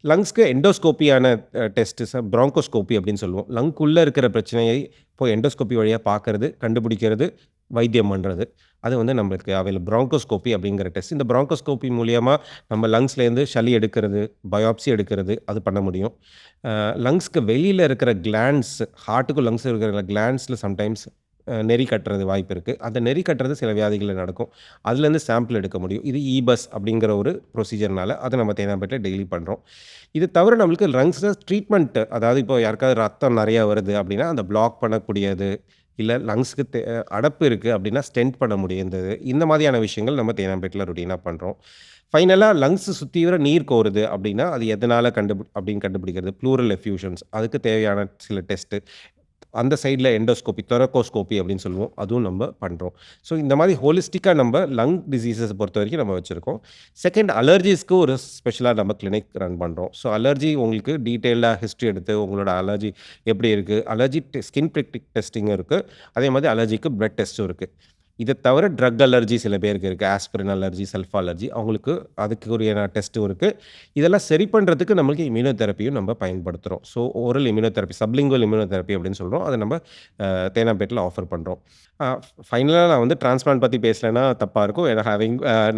லங்ஸ்க்கு எண்டோஸ்கோப்பியான டெஸ்ட்டு, ப்ராங்கோஸ்கோப்பி அப்படின்னு சொல்லுவோம். லங்குள்ளே இருக்கிற பிரச்சனையை இப்போ எண்டோஸ்கோப்பி வழியாக பார்க்கறது, கண்டுபிடிக்கிறது, வைத்தியம் பண்ணுறது, அது வந்து நம்மளுக்கு ப்ராங்கோஸ்கோப்பி அப்படிங்கிற டெஸ்ட். இந்த ப்ராங்கோஸ்கோப்பி மூலியமாக நம்ம லங்ஸ்லேருந்து சளி எடுக்கிறது, பயாப்சி எடுக்கிறது, அது பண்ண முடியும். லங்ஸ்க்கு வெளியில் இருக்கிற கிளாண்ட்ஸ், ஹார்ட்டுக்கும் லங்ஸ் இருக்கிற கிளாண்ட்ஸில் சம்டைம்ஸ் நெறி கட்டுறது வாய்ப்பு இருக்குது. அந்த நெறி கட்டுறது சில வியாதிகளில் நடக்கும். அதுலேருந்து சாம்பிள் எடுக்க முடியும். இது இபஸ் அப்படிங்கிற ஒரு ப்ரொசீஜர்னால அதை நம்ம தேனாம்பேட்டில் டெய்லி பண்ணுறோம். இது தவிர நம்மளுக்கு லங்ஸில் ட்ரீட்மெண்ட்டு, அதாவது இப்போ யாருக்காவது ரத்தம் நிறையா வருது அப்படின்னா அந்த பிளாக் பண்ணக்கூடியது, இல்லை லங்ஸுக்கு அடப்பு இருக்குது அப்படின்னா ஸ்டென்ட் பண்ண முடியுது. இந்த மாதிரியான விஷயங்கள் நம்ம தேனாம்பேட்டில் ரொட்டீனாக பண்ணுறோம். ஃபைனலாக லங்ஸ் சுற்றிவர நீர் கோருது அப்படின்னா அது எதனால் அப்படின்னு கண்டுபிடிக்கிறது, ப்ளூரல் எஃப்யூஷன்ஸ், அதுக்கு தேவையான சில டெஸ்ட்டு. அந்த சைடில் எண்டோஸ்கோபி தொரக்கோஸ்கோபி அப்படின்னு சொல்லுவோம், அதுவும் நம்ம பண்ணுறோம். ஸோ இந்த மாதிரி ஹோலிஸ்டிக்காக நம்ம லங் டிசீசஸ் பொறுத்த வரைக்கும் நம்ம வச்சுருக்கோம். செகண்ட், அலர்ஜிஸ்க்கு ஒரு ஸ்பெஷலாக நம்ம கிளினிக் ரன் பண்ணுறோம். ஸோ அலர்ஜி உங்களுக்கு டீட்டெயில்டாக ஹிஸ்ட்ரி எடுத்து உங்களோட அலர்ஜி எப்படி இருக்குது, அலர்ஜி ஸ்கின் ப்ரிக் டெஸ்டிங்கும் இருக்குது, அதே மாதிரி அலர்ஜிக்கு பிளட் டெஸ்ட்டும் இருக்குது. இதை தவிர ட்ரக் அலர்ஜி சில பேருக்கு இருக்குது, ஆஸ்பிரின் அலர்ஜி, சல்ஃபா அலர்ஜி, அவங்களுக்கு அதுக்குரிய டெஸ்ட்டும் இருக்குது. இதெல்லாம் சரி பண்ணுறதுக்கு நம்மளுக்கு இம்யூனோதெரப்பியும் நம்ம பயன்படுத்துகிறோம். So oral immunotherapy, sublingual immunotherapy அப்படின்னு சொல்கிறோம். அதை நம்ம தேனாம்பேட்டில் ஆஃபர் பண்ணுறோம். ஃபைனலாக நான் வந்து டிரான்ஸ்பிளான்ட் பற்றி பேசலைன்னா தப்பாக இருக்கும். ஏன்னா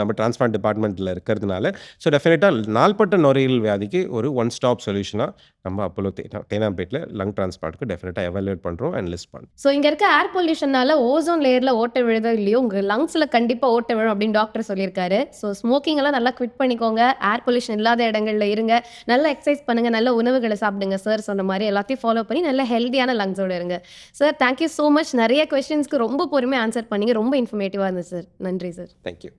நம்ம டிரான்ஸ்பிளான்ட் டிபார்ட்மெண்ட்டில் இருக்கிறதுனால. ஸோ டெஃபினட்டாக நாள்பட்ட நுரையீரல் வியாதிக்கு ஒரு ஒன் ஸ்டாப் சொல்யூஷனாக நம்ம அப்போலோ தேனாம்பேட்டில் லங் டிரான்ஸ்பிளான்ட்க்கு டெஃபினட்டாக எவாலுவேட் பண்ணுறோம் அண்ட் லிஸ்ட் பண்ணுறோம். ஸோ இங்க இருக்க ஏர் பொல்யூஷனால ஓசோன் லேயர்ல ஓட்டை விழுதோ இல்லையோ உங்க லங்ஸ்ல கண்டிப்பா ஓட்டை விழும் அப்படின்னு டாக்டர் சொல்லியிருக்காரு. ஸோ ஸ்மோக்கிங் எல்லாம் நல்லா குவிட் பண்ணிக்கோங்க. ஏர் பொல்யூஷன் இல்லாத இடங்கள்ல இருங்க. நல்ல எக்ஸசைஸ் பண்ணுங்க. நல்ல உணவுகளை சாப்பிடுங்க. சார் சொன்ன மாதிரி எல்லாத்தையும் ஃபாலோ பண்ணி நல்ல ஹெல்தியான லங்ஸோட இருங்க. Sir thank you so much. நிறைய கொஸ்டின்ஸ்க்கு ரொம்ப பொறுமையாக ஆன்சர் பண்ணீங்க. ரொம்ப இன்ஃபர்மேட்டிவாக இருந்துச்சு சார். நன்றி சார். தேங்க்யூ.